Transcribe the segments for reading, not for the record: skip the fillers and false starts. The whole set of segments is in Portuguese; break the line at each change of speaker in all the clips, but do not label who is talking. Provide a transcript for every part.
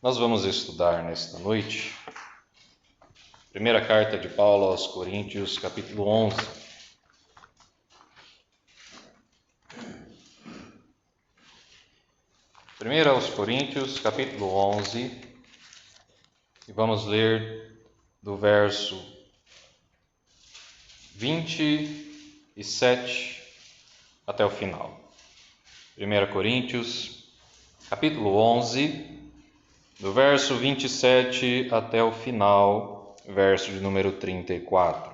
Nós vamos estudar nesta noite primeira carta de Paulo aos Coríntios, capítulo 11. Primeira aos Coríntios, capítulo 11, e vamos ler do verso 27 até o final. 1 Coríntios, capítulo 11, do verso 27 até o final, verso de número 34.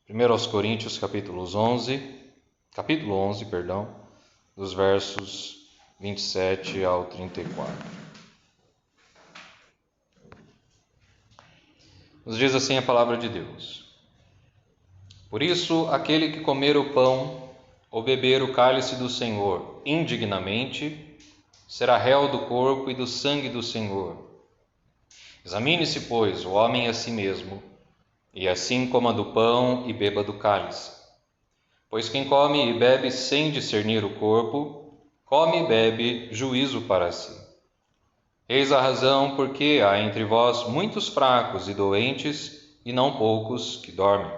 Primeiro aos Coríntios, capítulo 11, dos versos 27 ao 34. Nos diz assim a palavra de Deus: Por isso, aquele que comer o pão ou beber o cálice do Senhor indignamente, será réu do corpo e do sangue do Senhor. Examine-se, pois, o homem a si mesmo, e assim coma do pão e beba do cálice. Pois quem come e bebe sem discernir o corpo, come e bebe juízo para si. Eis a razão porque há entre vós muitos fracos e doentes, e não poucos que dormem.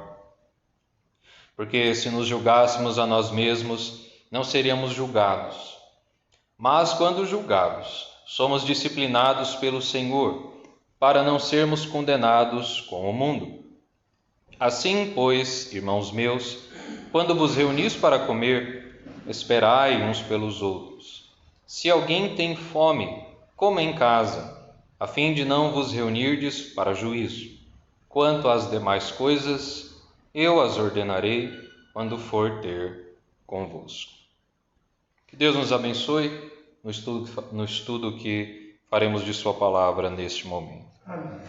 Porque se nos julgássemos a nós mesmos, não seríamos julgados. Mas quando julgados, somos disciplinados pelo Senhor, para não sermos condenados com o mundo. Assim, pois, irmãos meus, quando vos reunis para comer, esperai uns pelos outros. Se alguém tem fome, coma em casa, a fim de não vos reunirdes para juízo. Quanto às demais coisas, eu as ordenarei quando for ter convosco. Que Deus nos abençoe no estudo que faremos de sua palavra neste momento. Amém.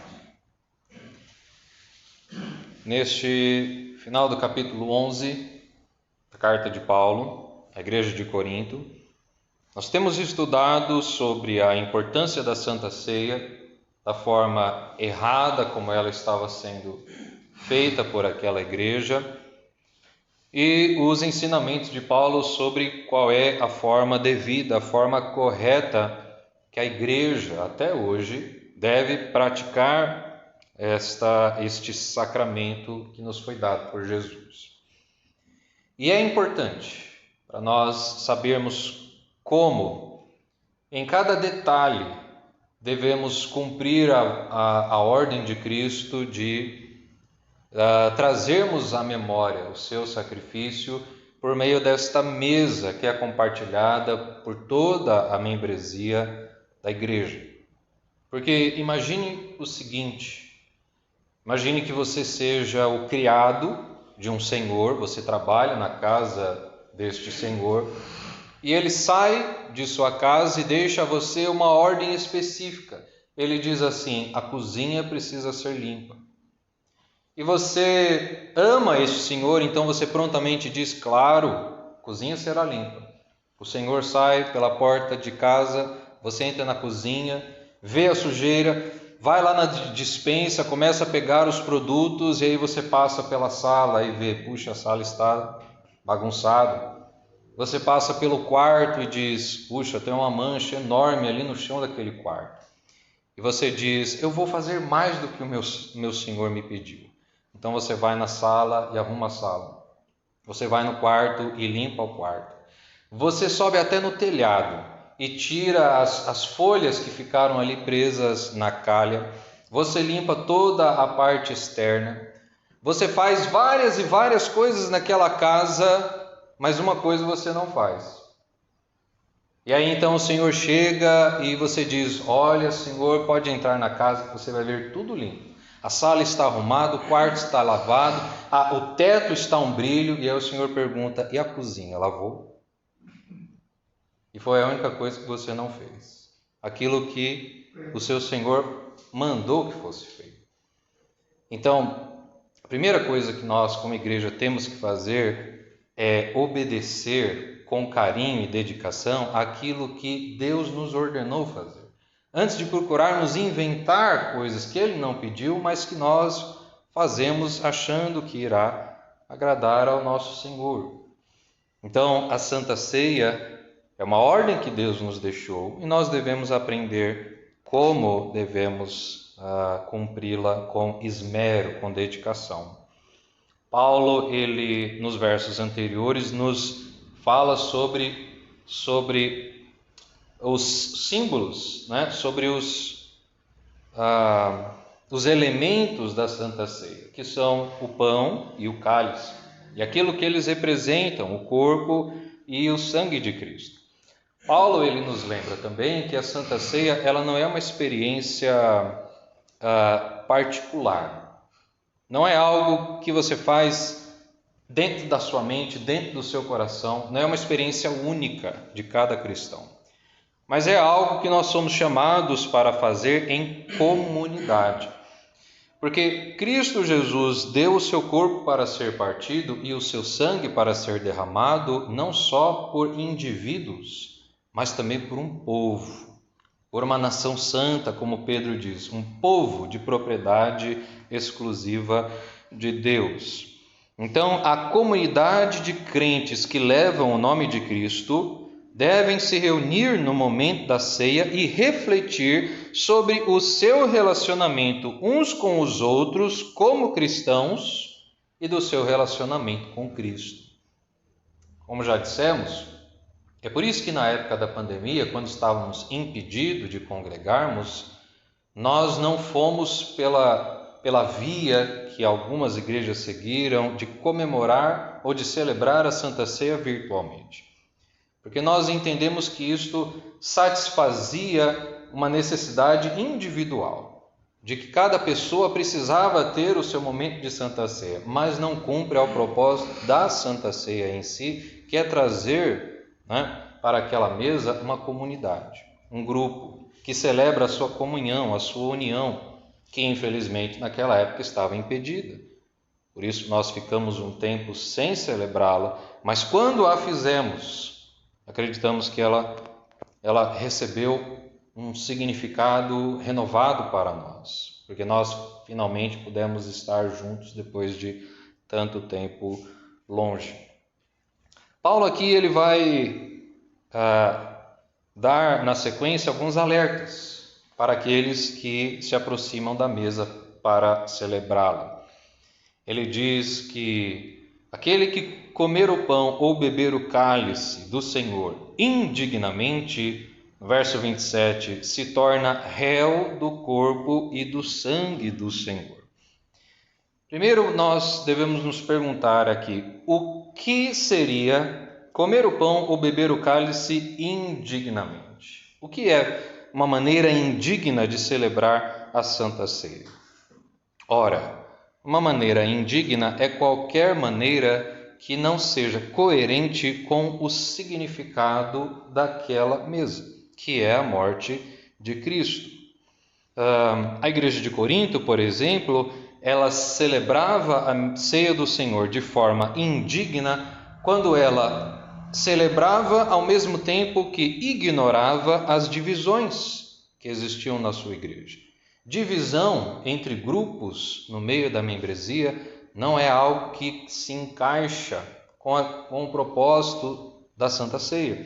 Neste final do capítulo 11 da carta de Paulo à igreja de Corinto, nós temos estudado sobre a importância da Santa Ceia, da forma errada como ela estava sendo feita por aquela igreja, e os ensinamentos de Paulo sobre qual é a forma devida, a forma correta que a igreja, até hoje, deve praticar este sacramento que nos foi dado por Jesus. E é importante para nós sabermos como, em cada detalhe, devemos cumprir a ordem de Cristo de trazermos à memória o seu sacrifício por meio desta mesa que é compartilhada por toda a membresia da igreja. Porque imagine o seguinte: imagine que você seja o criado de um senhor, você trabalha na casa deste senhor, e ele sai de sua casa e deixa a você uma ordem específica. Ele diz assim: a cozinha precisa ser limpa. E você ama este senhor, então você prontamente diz: claro, a cozinha será limpa. O senhor sai pela porta de casa, você entra na cozinha, vê a sujeira, vai lá na despensa, começa a pegar os produtos, e aí você passa pela sala e vê: puxa, a sala está bagunçada. Você passa pelo quarto e diz: puxa, tem uma mancha enorme ali no chão daquele quarto. E você diz: eu vou fazer mais do que o meu senhor me pediu. Então você vai na sala e arruma a sala. Você vai no quarto e limpa o quarto. Você sobe até no telhado e tira as folhas que ficaram ali presas na calha. Você limpa toda a parte externa. Você faz várias e várias coisas naquela casa, mas uma coisa você não faz. E aí então o Senhor chega e você diz: olha, Senhor, pode entrar na casa que você vai ver tudo limpo. A sala está arrumada, o quarto está lavado, o teto está um brilho. E aí o Senhor pergunta: e a cozinha, lavou? E foi a única coisa que você não fez. Aquilo que o seu Senhor mandou que fosse feito. Então, a primeira coisa que nós como igreja temos que fazer é obedecer com carinho e dedicação aquilo que Deus nos ordenou fazer. antes de procurarmos inventar coisas que Ele não pediu, mas que nós fazemos achando que irá agradar ao nosso Senhor. Então, a Santa Ceia é uma ordem que Deus nos deixou e nós devemos aprender como devemos cumpri-la com esmero, com dedicação. Paulo, ele nos versos anteriores, nos fala sobre os símbolos, né? Sobre os elementos da Santa Ceia, que são o pão e o cálice, e aquilo que eles representam, o corpo e o sangue de Cristo. Paulo, ele nos lembra também que a Santa Ceia, ela não é uma experiência particular. Não é algo que você faz dentro da sua mente, dentro do seu coração. Não é uma experiência única de cada cristão. Mas é algo que nós somos chamados para fazer em comunidade. Porque Cristo Jesus deu o seu corpo para ser partido e o seu sangue para ser derramado, não só por indivíduos, mas também por um povo. Por uma nação santa, como Pedro diz, um povo de propriedade exclusiva de Deus. Então, a comunidade de crentes que levam o nome de Cristo devem se reunir no momento da ceia e refletir sobre o seu relacionamento uns com os outros como cristãos e do seu relacionamento com Cristo. Como já dissemos, é por isso que na época da pandemia, quando estávamos impedidos de congregarmos, nós não fomos pela via que algumas igrejas seguiram de comemorar ou de celebrar a Santa Ceia virtualmente. Porque nós entendemos que isto satisfazia uma necessidade individual, de que cada pessoa precisava ter o seu momento de Santa Ceia, mas não cumpre ao propósito da Santa Ceia em si, que é trazer para aquela mesa uma comunidade, um grupo que celebra a sua comunhão, a sua união, que infelizmente naquela época estava impedida. Por isso nós ficamos um tempo sem celebrá-la, mas quando a fizemos, acreditamos que ela recebeu um significado renovado para nós, porque nós finalmente pudemos estar juntos depois de tanto tempo longe. Paulo aqui ele vai dar na sequência alguns alertas para aqueles que se aproximam da mesa para celebrá-la. Ele diz que aquele que comer o pão ou beber o cálice do Senhor indignamente, no verso 27, se torna réu do corpo e do sangue do Senhor. Primeiro, nós devemos nos perguntar aqui, o que seria comer o pão ou beber o cálice indignamente? O que é uma maneira indigna de celebrar a Santa Ceia? Ora, uma maneira indigna é qualquer maneira que não seja coerente com o significado daquela mesa, que é a morte de Cristo. A igreja de Corinto, por exemplo, ela celebrava a ceia do Senhor de forma indigna quando ela celebrava ao mesmo tempo que ignorava as divisões que existiam na sua igreja. Divisão entre grupos no meio da membresia não é algo que se encaixa com o propósito da Santa Ceia.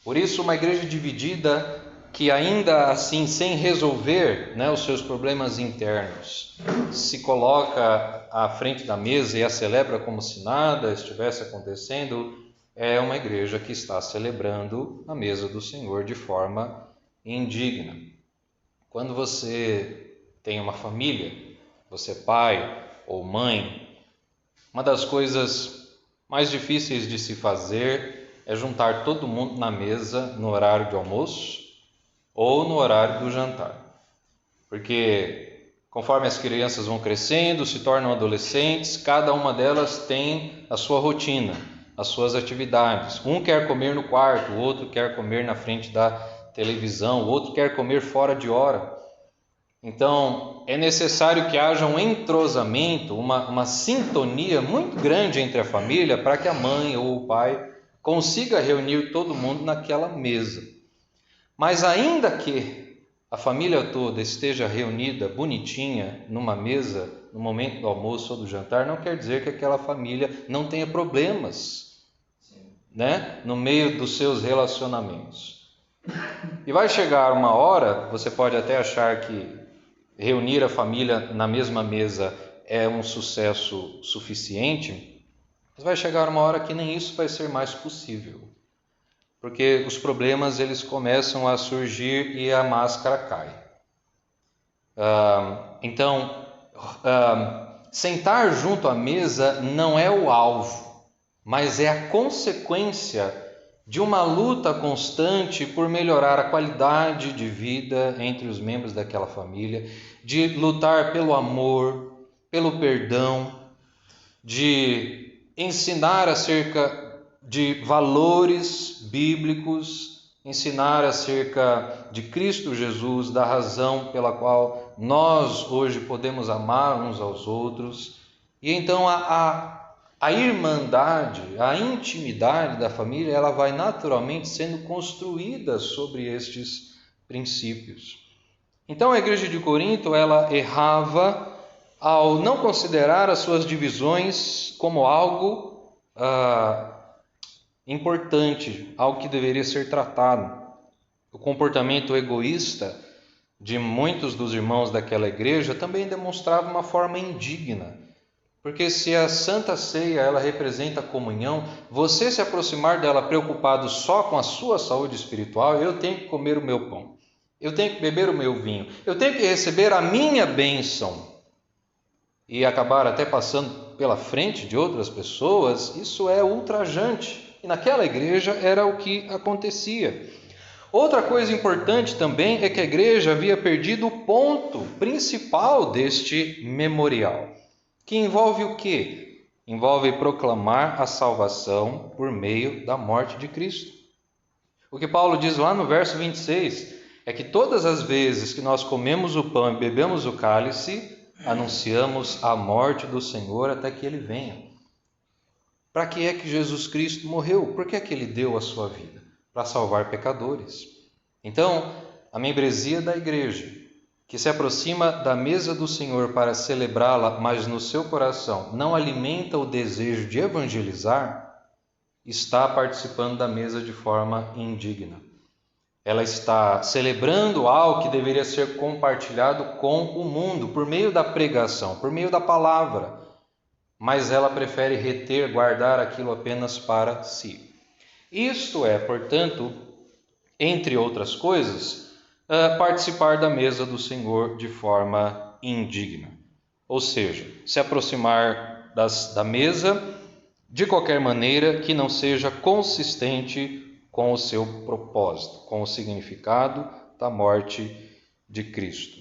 Por isso, uma igreja dividida que ainda assim, sem resolver os seus problemas internos, se coloca à frente da mesa e a celebra como se nada estivesse acontecendo, é uma igreja que está celebrando a mesa do Senhor de forma indigna. Quando você tem uma família, você é pai ou mãe, uma das coisas mais difíceis de se fazer é juntar todo mundo na mesa no horário de almoço ou no horário do jantar. Porque conforme as crianças vão crescendo, se tornam adolescentes, cada uma delas tem a sua rotina, as suas atividades. Um quer comer no quarto, o outro quer comer na frente da televisão, o outro quer comer fora de hora. Então, é necessário que haja um entrosamento, uma sintonia muito grande entre a família para que a mãe ou o pai consiga reunir todo mundo naquela mesa. Mas ainda que a família toda esteja reunida, bonitinha, numa mesa, no momento do almoço ou do jantar, não quer dizer que aquela família não tenha problemas, né, no meio dos seus relacionamentos. E vai chegar uma hora, você pode até achar que reunir a família na mesma mesa é um sucesso suficiente, mas vai chegar uma hora que nem isso vai ser mais possível. Porque os problemas eles começam a surgir e a máscara cai. Então, sentar junto à mesa não é o alvo, mas é a consequência de uma luta constante por melhorar a qualidade de vida entre os membros daquela família, de lutar pelo amor, pelo perdão, de ensinar acerca de valores bíblicos, ensinar acerca de Cristo Jesus, da razão pela qual nós hoje podemos amar uns aos outros. E então a irmandade, a intimidade da família, ela vai naturalmente sendo construída sobre estes princípios. Então a igreja de Corinto, ela errava ao não considerar as suas divisões como algo importante, algo que deveria ser tratado. O comportamento egoísta de muitos dos irmãos daquela igreja também demonstrava uma forma indigna. Porque se a Santa Ceia ela representa a comunhão, você se aproximar dela preocupado só com a sua saúde espiritual, eu tenho que comer o meu pão, eu tenho que beber o meu vinho, eu tenho que receber a minha bênção e acabar até passando pela frente de outras pessoas, isso é ultrajante. E naquela igreja era o que acontecia. Outra coisa importante também é que a igreja havia perdido o ponto principal deste memorial, que envolve o quê? Envolve proclamar a salvação por meio da morte de Cristo. O que Paulo diz lá no verso 26 é que todas as vezes que nós comemos o pão e bebemos o cálice, anunciamos a morte do Senhor até que Ele venha. Para que é que Jesus Cristo morreu? Por que é que Ele deu a sua vida? Para salvar pecadores. Então, a membresia da igreja, que se aproxima da mesa do Senhor para celebrá-la, mas no seu coração não alimenta o desejo de evangelizar, está participando da mesa de forma indigna. Ela está celebrando algo que deveria ser compartilhado com o mundo, por meio da pregação, por meio da palavra, mas ela prefere reter, guardar aquilo apenas para si. Isto é, portanto, entre outras coisas, participar da mesa do Senhor de forma indigna. Ou seja, se aproximar da mesa de qualquer maneira que não seja consistente com o seu propósito, com o significado da morte de Cristo.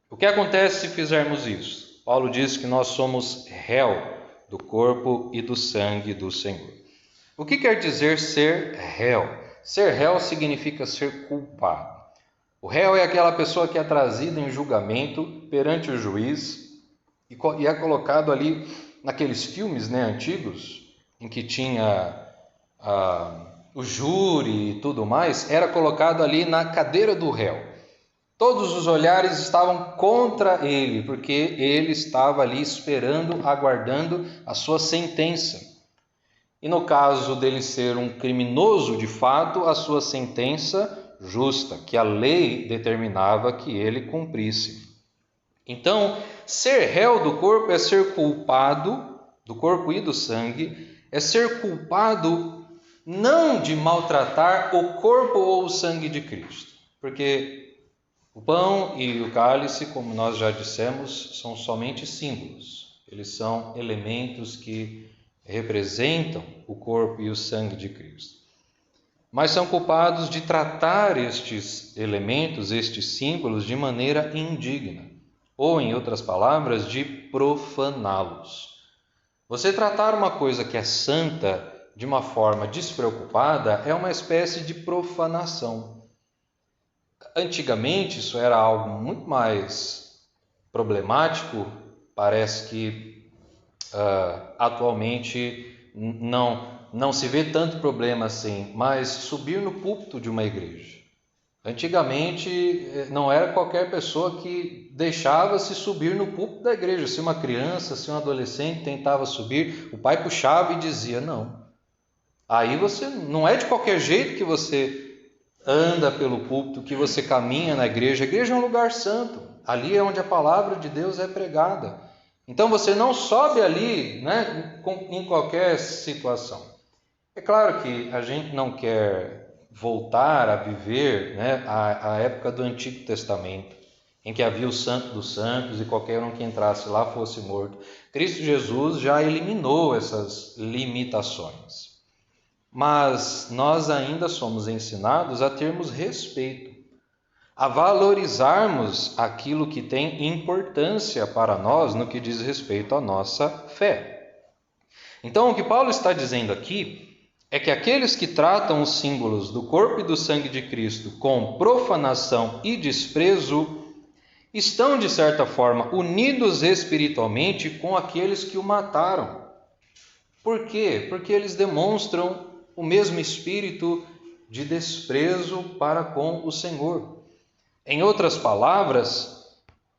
O que acontece se fizermos isso? Paulo diz que nós somos réu do corpo e do sangue do Senhor. O que quer dizer ser réu? Ser réu significa ser culpado. O réu é aquela pessoa que é trazida em julgamento perante o juiz e é colocado ali naqueles filmes, né, antigos, em que tinha o júri e tudo mais, era colocado ali na cadeira do réu. Todos os olhares estavam contra ele, porque ele estava ali esperando, aguardando a sua sentença. E no caso dele ser um criminoso de fato, a sua sentença justa, que a lei determinava que ele cumprisse. Então, ser réu do corpo é ser culpado, do corpo e do sangue, é ser culpado não de maltratar o corpo ou o sangue de Cristo, porque o pão e o cálice, como nós já dissemos, são somente símbolos. Eles são elementos que representam o corpo e o sangue de Cristo. Mas são culpados de tratar estes elementos, estes símbolos, de maneira indigna, ou, em outras palavras, de profaná-los. Você tratar uma coisa que é santa de uma forma despreocupada é uma espécie de profanação. Antigamente isso era algo muito mais problemático, parece que atualmente não se vê tanto problema assim, mas subir no púlpito de uma igreja Antigamente não era qualquer pessoa que deixava-se subir no púlpito da igreja. Se uma criança, se um adolescente tentava subir, o pai puxava e dizia: não. Aí você não é de qualquer jeito que você anda pelo púlpito, que você caminha na igreja. A igreja é um lugar santo. Ali é onde a palavra de Deus é pregada. Então você não sobe ali, né, em qualquer situação. É claro que a gente não quer voltar a viver, né, a época do Antigo Testamento, em que havia o Santo dos Santos e qualquer um que entrasse lá fosse morto. Cristo Jesus já eliminou essas limitações. Mas nós ainda somos ensinados a termos respeito, a valorizarmos aquilo que tem importância para nós no que diz respeito à nossa fé. Então, o que Paulo está dizendo aqui é que aqueles que tratam os símbolos do corpo e do sangue de Cristo com profanação e desprezo estão, de certa forma, unidos espiritualmente com aqueles que o mataram. Por quê? Porque eles demonstram o mesmo espírito de desprezo para com o Senhor. Em outras palavras,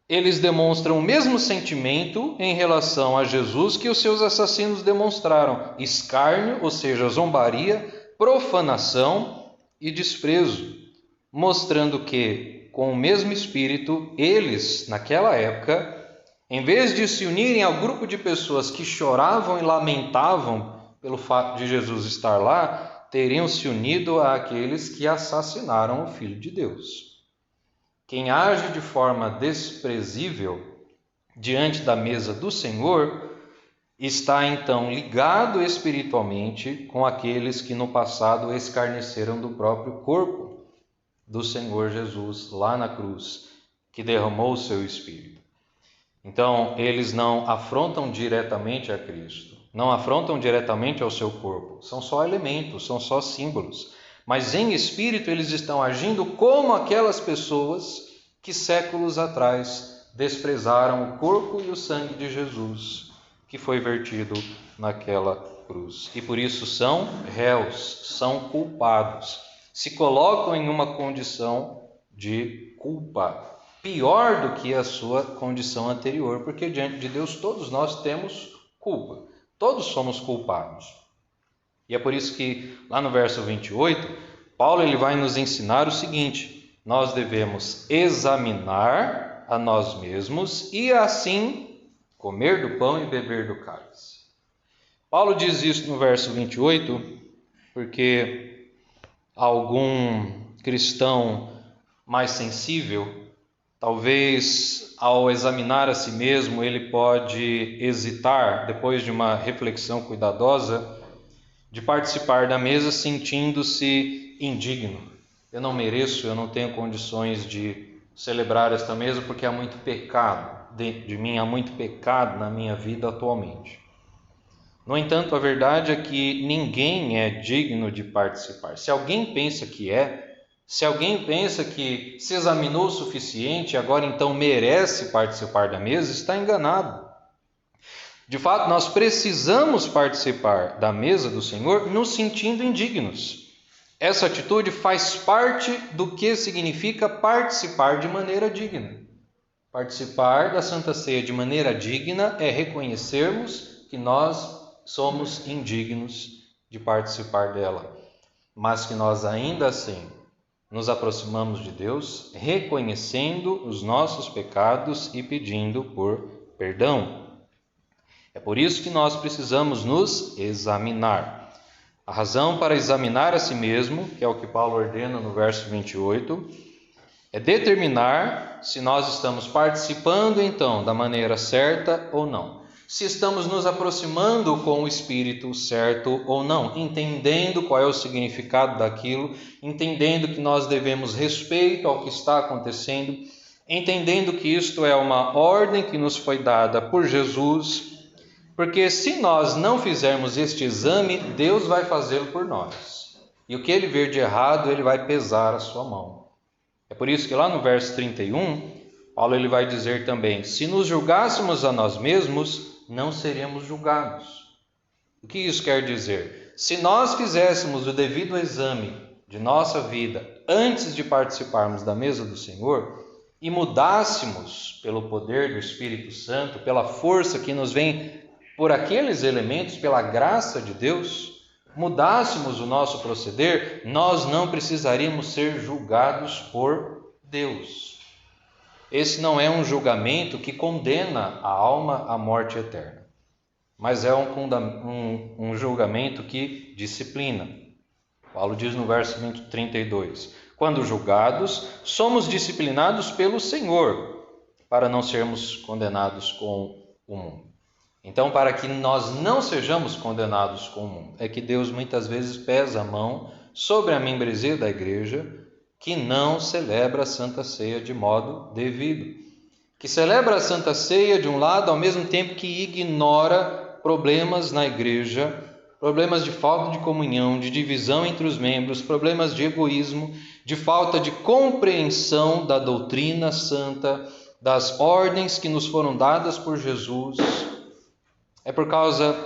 eles demonstram o mesmo sentimento em relação a Jesus que os seus assassinos demonstraram: escárnio, ou seja, zombaria, profanação e desprezo, mostrando que, com o mesmo espírito, eles, naquela época, em vez de se unirem ao grupo de pessoas que choravam e lamentavam pelo fato de Jesus estar lá, teriam se unido àqueles que assassinaram o Filho de Deus. Quem age de forma desprezível diante da mesa do Senhor está então ligado espiritualmente com aqueles que no passado escarneceram do próprio corpo do Senhor Jesus lá na cruz, que derramou o seu Espírito. Então, eles não afrontam diretamente a Cristo, não afrontam diretamente ao seu corpo, são só elementos, são só símbolos. Mas em espírito eles estão agindo como aquelas pessoas que séculos atrás desprezaram o corpo e o sangue de Jesus, que foi vertido naquela cruz. E por isso são réus, são culpados, se colocam em uma condição de culpa, pior do que a sua condição anterior, porque diante de Deus todos nós temos culpa, todos somos culpados. E é por isso que lá no verso 28, Paulo ele vai nos ensinar o seguinte: nós devemos examinar a nós mesmos e assim comer do pão e beber do cálice. Paulo diz isso no verso 28 porque algum cristão mais sensível, talvez ao examinar a si mesmo, ele pode hesitar, depois de uma reflexão cuidadosa, de participar da mesa sentindo-se indigno. Eu não mereço, eu não tenho condições de celebrar esta mesa porque há muito pecado dentro de mim, há muito pecado na minha vida atualmente. No entanto, a verdade é que ninguém é digno de participar. Se alguém pensa que se alguém pensa que se examinou o suficiente e agora então merece participar da mesa, está enganado. De fato, nós precisamos participar da mesa do Senhor nos sentindo indignos. Essa atitude faz parte do que significa participar de maneira digna. Participar da Santa Ceia de maneira digna é reconhecermos que nós somos indignos de participar dela, mas que nós ainda assim nos aproximamos de Deus, reconhecendo os nossos pecados e pedindo por perdão. É por isso que nós precisamos nos examinar. A razão para examinar a si mesmo, que é o que Paulo ordena no verso 28, é determinar se nós estamos participando então da maneira certa ou não. Se estamos nos aproximando com o Espírito certo ou não, entendendo qual é o significado daquilo, entendendo que nós devemos respeito ao que está acontecendo, entendendo que isto é uma ordem que nos foi dada por Jesus, porque se nós não fizermos este exame, Deus vai fazê-lo por nós. E o que ele ver de errado, ele vai pesar a sua mão. É por isso que lá no verso 31, Paulo ele vai dizer também: se nos julgássemos a nós mesmos, não seríamos julgados. O que isso quer dizer? Se nós fizéssemos o devido exame de nossa vida antes de participarmos da mesa do Senhor e mudássemos pelo poder do Espírito Santo, pela força que nos vem por aqueles elementos, pela graça de Deus, mudássemos o nosso proceder, nós não precisaríamos ser julgados por Deus. Esse não é um julgamento que condena a alma à morte eterna, mas é um julgamento que disciplina. Paulo diz no verso 32, quando julgados, somos disciplinados pelo Senhor, para não sermos condenados com o mundo. Então, para que nós não sejamos condenados com o mundo, é que Deus muitas vezes pesa a mão sobre a membresia da igreja que não celebra a Santa Ceia de modo devido, que celebra a Santa Ceia de um lado, ao mesmo tempo que ignora problemas na igreja, problemas de falta de comunhão, de divisão entre os membros, problemas de egoísmo, de falta de compreensão da doutrina santa, das ordens que nos foram dadas por Jesus. É por causa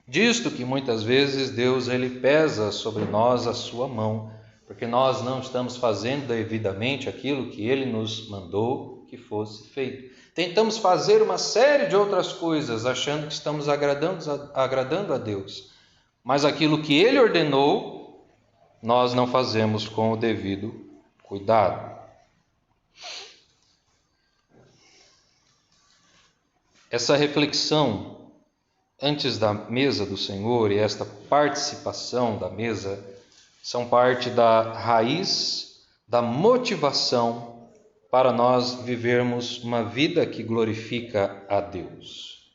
disto que muitas vezes Deus ele pesa sobre nós a sua mão, porque nós não estamos fazendo devidamente aquilo que Ele nos mandou que fosse feito. Tentamos fazer uma série de outras coisas, achando que estamos agradando a Deus, mas aquilo que Ele ordenou, nós não fazemos com o devido cuidado. Essa reflexão antes da mesa do Senhor e esta participação da mesa são parte da raiz, da motivação para nós vivermos uma vida que glorifica a Deus.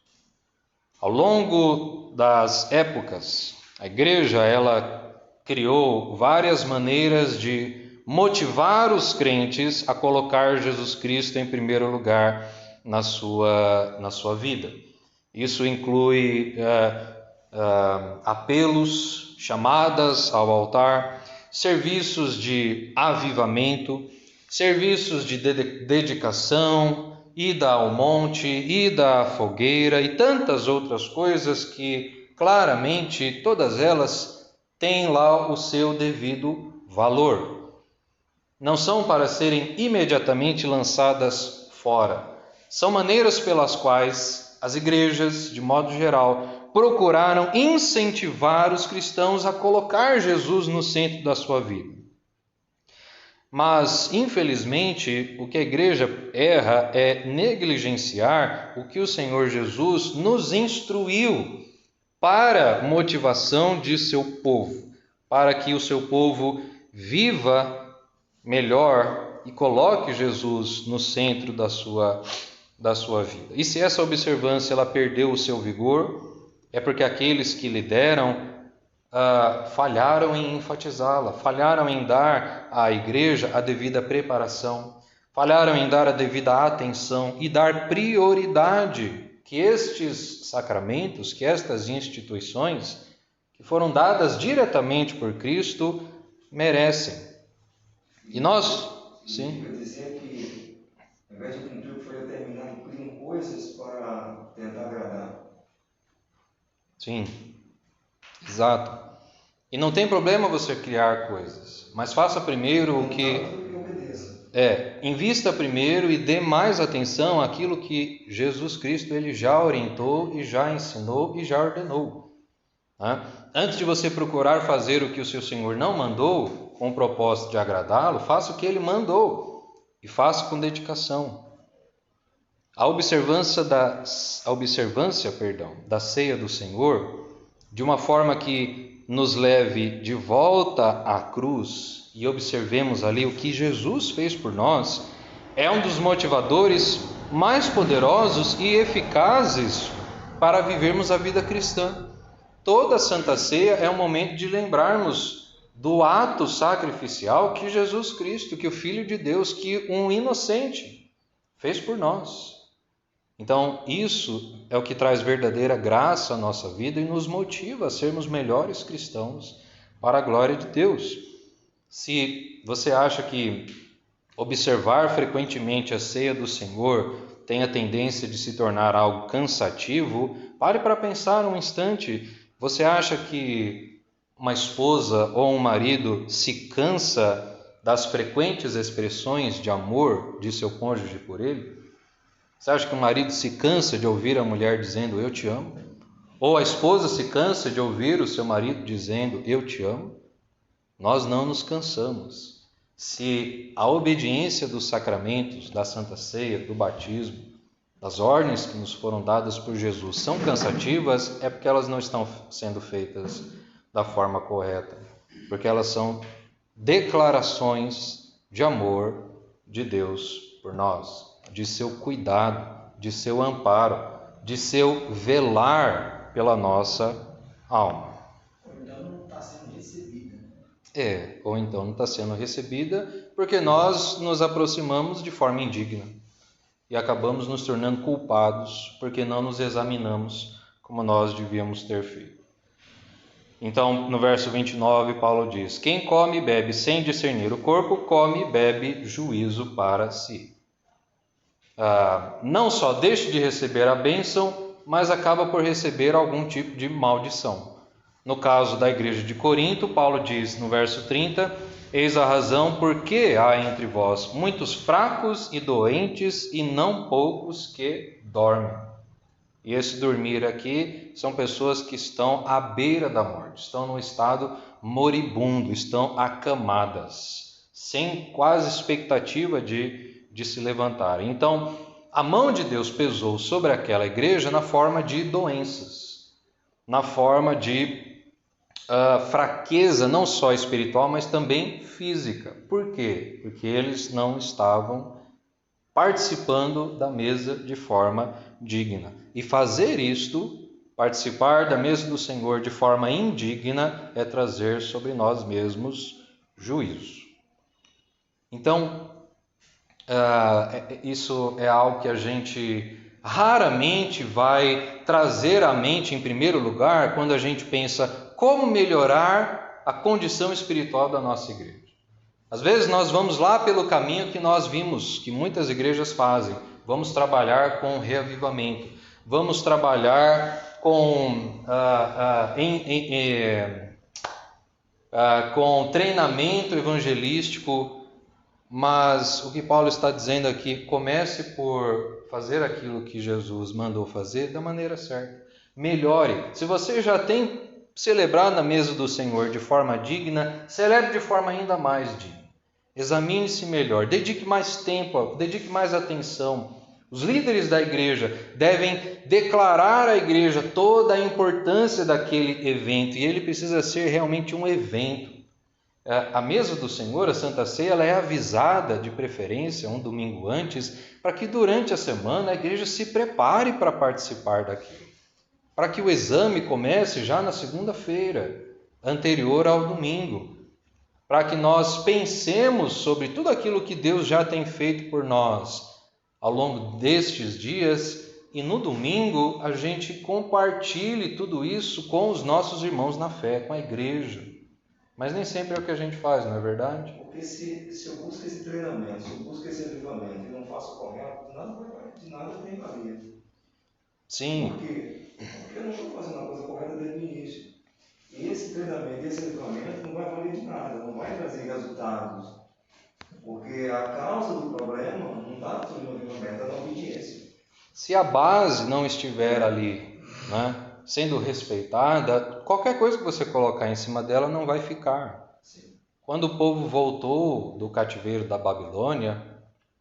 Ao longo das épocas, a igreja ela criou várias maneiras de motivar os crentes a colocar Jesus Cristo em primeiro lugar na sua vida. Isso inclui apelos, chamadas ao altar, serviços de avivamento, serviços de dedicação, ida ao monte, ida à fogueira e tantas outras coisas que claramente todas elas têm lá o seu devido valor. Não são para serem imediatamente lançadas fora. São maneiras pelas quais as igrejas, de modo geral, procuraram incentivar os cristãos a colocar Jesus no centro da sua vida. Mas, infelizmente, o que a igreja erra é negligenciar o que o Senhor Jesus nos instruiu para motivação de seu povo, para que o seu povo viva melhor e coloque Jesus no centro da sua vida. E se essa observância ela perdeu o seu vigor, é porque aqueles que lideram falharam em enfatizá-la, falharam em dar à igreja a devida preparação, falharam em dar a devida atenção e dar prioridade que estes sacramentos, que estas instituições, que foram dadas diretamente por Cristo, merecem. E nós, sim.
Quer dizer que, ao invés de cumprir o que foi determinado, criam coisas para tentar agradar.
Sim, exato. E não tem problema você criar coisas, mas faça primeiro o que... invista primeiro e dê mais atenção àquilo que Jesus Cristo ele já orientou e já ensinou e já ordenou. Antes de você procurar fazer o que o seu Senhor não mandou, com o propósito de agradá-lo, faça o que ele mandou e faça com dedicação. A observância da ceia do Senhor, de uma forma que nos leve de volta à cruz e observemos ali o que Jesus fez por nós, é um dos motivadores mais poderosos e eficazes para vivermos a vida cristã. Toda a Santa Ceia é um momento de lembrarmos do ato sacrificial que Jesus Cristo, que o Filho de Deus, que um inocente fez por nós. Então, isso é o que traz verdadeira graça à nossa vida e nos motiva a sermos melhores cristãos para a glória de Deus. Se você acha que observar frequentemente a ceia do Senhor tem a tendência de se tornar algo cansativo, pare para pensar um instante. Você acha que uma esposa ou um marido se cansa das frequentes expressões de amor de seu cônjuge por ele? Você acha que o marido se cansa de ouvir a mulher dizendo eu te amo? Ou a esposa se cansa de ouvir o seu marido dizendo eu te amo? Nós não nos cansamos. Se a obediência dos sacramentos, da Santa Ceia, do batismo, das ordens que nos foram dadas por Jesus são cansativas, é porque elas não estão sendo feitas da forma correta, porque elas são declarações de amor de Deus por nós, de seu cuidado, de seu amparo, de seu velar pela nossa alma.
Ou então não está sendo recebida.
Ou então não está sendo recebida porque nós nos aproximamos de forma indigna e acabamos nos tornando culpados porque não nos examinamos como nós devíamos ter feito. Então, no verso 29, Paulo diz: quem come e bebe sem discernir o corpo, come e bebe juízo para si. Não só deixa de receber a bênção, mas acaba por receber algum tipo de maldição. No caso da igreja de Corinto, Paulo diz no verso 30: eis a razão porque há entre vós muitos fracos e doentes e não poucos que dormem. E esse dormir aqui são pessoas que estão à beira da morte, estão num estado moribundo, estão acamadas, sem quase expectativa de se levantarem. Então, a mão de Deus pesou sobre aquela igreja na forma de doenças, na forma de fraqueza, não só espiritual, mas também física. Por quê? Porque eles não estavam participando da mesa de forma digna. E fazer isto, participar da mesa do Senhor de forma indigna, é trazer sobre nós mesmos juízo. Então, isso é algo que a gente raramente vai trazer à mente em primeiro lugar quando a gente pensa como melhorar a condição espiritual da nossa igreja. Às vezes nós vamos lá pelo caminho que nós vimos que muitas igrejas fazem. Vamos trabalhar com reavivamento, vamos trabalhar com treinamento evangelístico, mas o que Paulo está dizendo aqui, comece por fazer aquilo que Jesus mandou fazer da maneira certa. Melhore. Se você já tem celebrado na mesa do Senhor de forma digna, celebre de forma ainda mais digna. Examine-se melhor, dedique mais tempo, dedique mais atenção. Os líderes da igreja devem declarar à igreja toda a importância daquele evento, e ele precisa ser realmente um evento. A mesa do Senhor, a Santa Ceia, ela é avisada de preferência um domingo antes, para que durante a semana a igreja se prepare para participar daquilo, para que o exame comece já na segunda-feira, anterior ao domingo, para que nós pensemos sobre tudo aquilo que Deus já tem feito por nós ao longo destes dias, e no domingo a gente compartilhe tudo isso com os nossos irmãos na fé, com a igreja. Mas nem sempre é o que a gente faz, não é verdade?
Porque se eu busco esse treinamento, se eu busco esse avivamento e não faço o correto, de nada tem valia.
Sim.
Por quê? Porque eu não estou fazendo a coisa correta desde o início. E esse treinamento, esse avivamento não vai valer de nada, não vai trazer resultados. Porque a causa do problema não está no avivamento, é na obediência.
Se a base não estiver ali, né, sendo respeitada, qualquer coisa que você colocar em cima dela não vai ficar.
Sim.
Quando o povo voltou do cativeiro da Babilônia,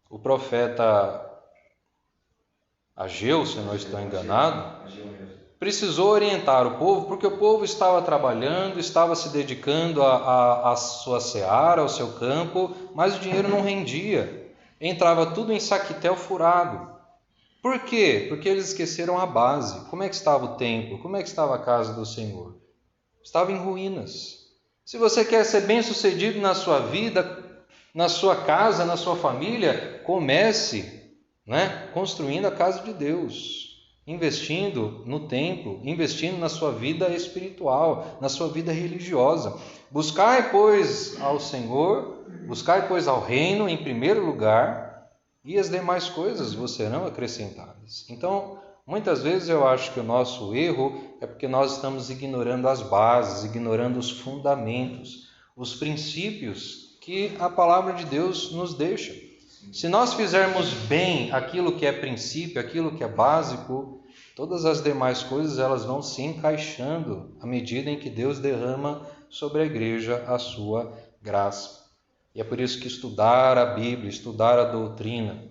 o profeta Ageu, se eu não estou enganado, precisou orientar o povo, porque o povo estava trabalhando, estava se dedicando à sua seara, ao seu campo, mas o dinheiro não rendia. Entrava tudo em saquitel furado. Por quê? Porque eles esqueceram a base. Como é que estava o templo? Como é que estava a casa do Senhor? Estava em ruínas. Se você quer ser bem-sucedido na sua vida, na sua casa, na sua família, comece, construindo a casa de Deus, investindo no templo, investindo na sua vida espiritual, na sua vida religiosa. Buscai, pois, ao Senhor, buscai, pois, ao reino em primeiro lugar, e as demais coisas vos serão acrescentadas. Então, muitas vezes eu acho que o nosso erro é porque nós estamos ignorando as bases, ignorando os fundamentos, os princípios que a palavra de Deus nos deixa. Se nós fizermos bem aquilo que é princípio, aquilo que é básico, todas as demais coisas elas vão se encaixando à medida em que Deus derrama sobre a igreja a sua graça. E é por isso que estudar a Bíblia, estudar a doutrina,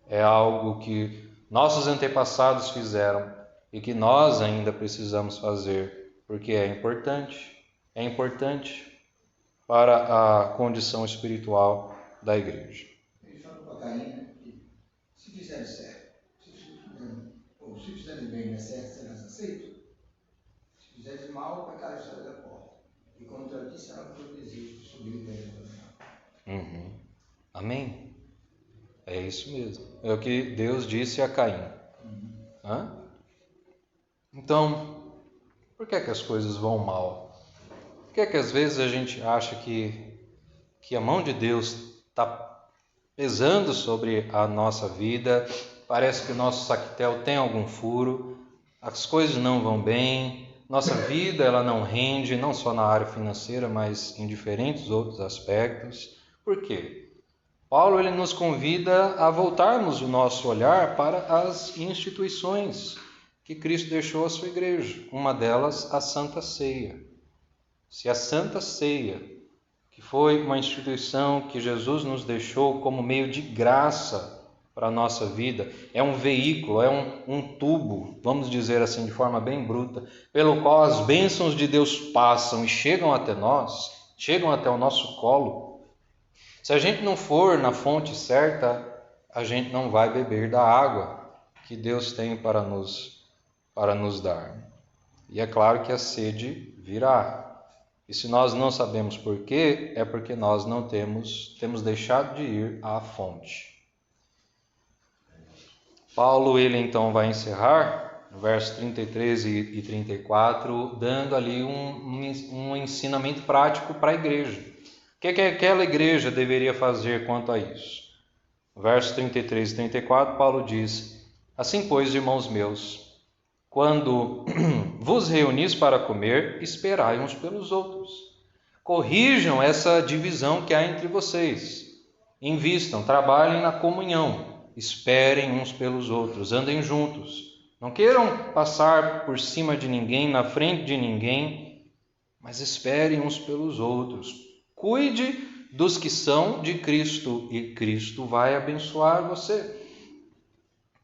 é algo que nossos antepassados fizeram e que nós ainda precisamos fazer, porque é importante para a condição espiritual da igreja.
Ele fala para Caim que se fizerem certo, se fizerem bem, é certo, serás aceito. Se fizerem mal, o pecado estará da porta. E contra ti será o teu desejo de subir dentro do céu.
Amém? É isso mesmo. É o que Deus disse a Caim. Então, por que as coisas vão mal? Por que às vezes a gente acha que a mão de Deus está pesando sobre a nossa vida? Parece que o nosso saquetel tem algum furo, as coisas não vão bem, nossa vida ela não rende, não só na área financeira, mas em diferentes outros aspectos. Por quê? Paulo ele nos convida a voltarmos o nosso olhar para as instituições que Cristo deixou à sua igreja. Uma delas, a Santa Ceia. Se a Santa Ceia, que foi uma instituição que Jesus nos deixou como meio de graça para a nossa vida, é um veículo, é um tubo, vamos dizer assim de forma bem bruta, pelo qual as bênçãos de Deus passam e chegam até nós, chegam até o nosso colo. Se a gente não for na fonte certa, a gente não vai beber da água que Deus tem para nos dar. E é claro que a sede virá. E se nós não sabemos por quê, é porque nós não temos deixado de ir à fonte. Paulo, ele então vai encerrar, no verso 33 e 34, dando ali um ensinamento prático para a igreja. O que aquela igreja deveria fazer quanto a isso? Versos 33 e 34, Paulo diz: Assim, pois, irmãos meus, quando vos reunis para comer, esperai uns pelos outros. Corrijam essa divisão que há entre vocês. Invistam, trabalhem na comunhão. Esperem uns pelos outros, andem juntos. Não queiram passar por cima de ninguém, na frente de ninguém, mas esperem uns pelos outros. Cuide dos que são de Cristo e Cristo vai abençoar você.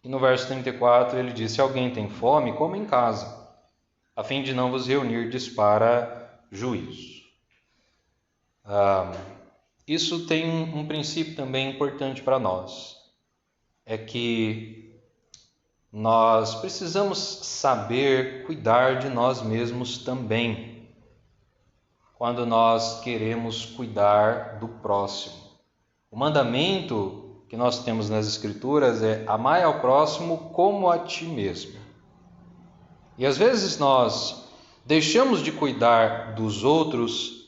E no verso 34 ele diz: Se alguém tem fome, coma em casa, a fim de não vos reunirdes para juízo. Isso tem um princípio também importante para nós. É que nós precisamos saber cuidar de nós mesmos também, quando nós queremos cuidar do próximo. O mandamento que nós temos nas Escrituras é: amai ao próximo como a ti mesmo. E às vezes nós deixamos de cuidar dos outros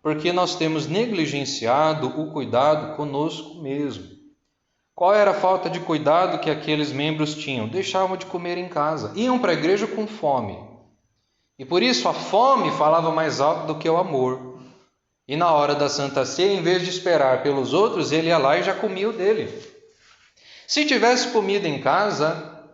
porque nós temos negligenciado o cuidado conosco mesmo. Qual era a falta de cuidado que aqueles membros tinham? Deixavam de comer em casa, iam para a igreja com fome. E por isso a fome falava mais alto do que o amor. E na hora da Santa Ceia, em vez de esperar pelos outros, ele ia lá e já comia o dele. Se tivesse comida em casa,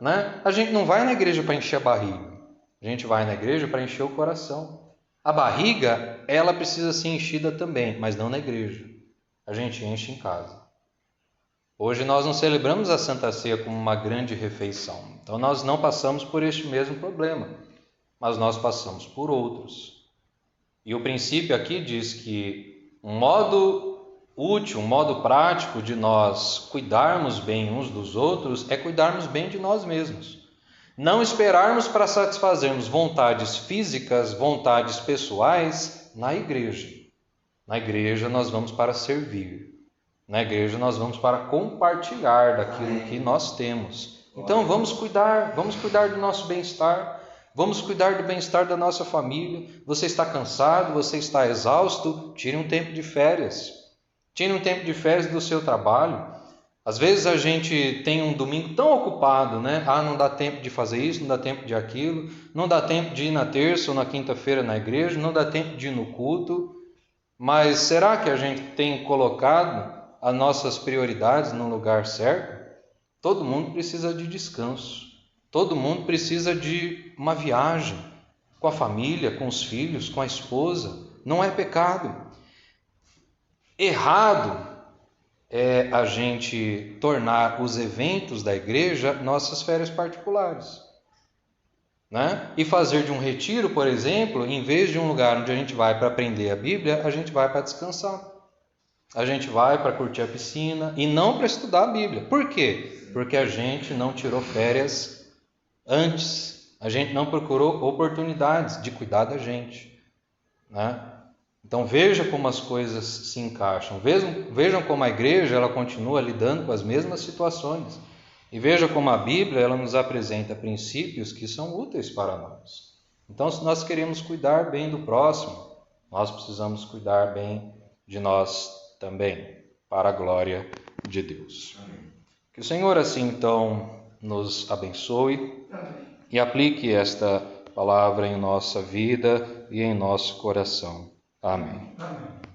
a gente não vai na igreja para encher a barriga. A gente vai na igreja para encher o coração. A barriga, ela precisa ser enchida também, mas não na igreja. A gente enche em casa. Hoje nós não celebramos a Santa Ceia como uma grande refeição. Então nós não passamos por este mesmo problema, mas nós passamos por outros. E o princípio aqui diz que um modo útil, um modo prático de nós cuidarmos bem uns dos outros é cuidarmos bem de nós mesmos. Não esperarmos para satisfazermos vontades físicas, vontades pessoais na igreja. Na igreja nós vamos para servir. Na igreja nós vamos para compartilhar daquilo que nós temos. Então vamos cuidar do nosso bem-estar. Vamos cuidar do bem-estar da nossa família. Você está cansado, você está exausto, tire um tempo de férias. Tire um tempo de férias do seu trabalho. Às vezes a gente tem um domingo tão ocupado, não dá tempo de fazer isso, não dá tempo de aquilo, não dá tempo de ir na terça ou na quinta-feira na igreja, não dá tempo de ir no culto. Mas será que a gente tem colocado as nossas prioridades no lugar certo? Todo mundo precisa de descanso. Todo mundo precisa de uma viagem com a família, com os filhos, com a esposa. Não é pecado. Errado é a gente tornar os eventos da igreja nossas férias particulares, né? E fazer de um retiro, por exemplo, em vez de um lugar onde a gente vai para aprender a Bíblia, a gente vai para descansar. A gente vai para curtir a piscina e não para estudar a Bíblia. Por quê? Porque a gente não tirou férias antes. A gente não procurou oportunidades de cuidar da gente, né? Então veja como as coisas se encaixam. Vejam como a igreja ela continua lidando com as mesmas situações. E veja como a Bíblia ela nos apresenta princípios que são úteis para nós. Então, se nós queremos cuidar bem do próximo, nós precisamos cuidar bem de nós também, para a glória de Deus.
Amém.
Que o Senhor assim então nos abençoe e aplique esta palavra em nossa vida e em nosso coração. Amém.
Amém.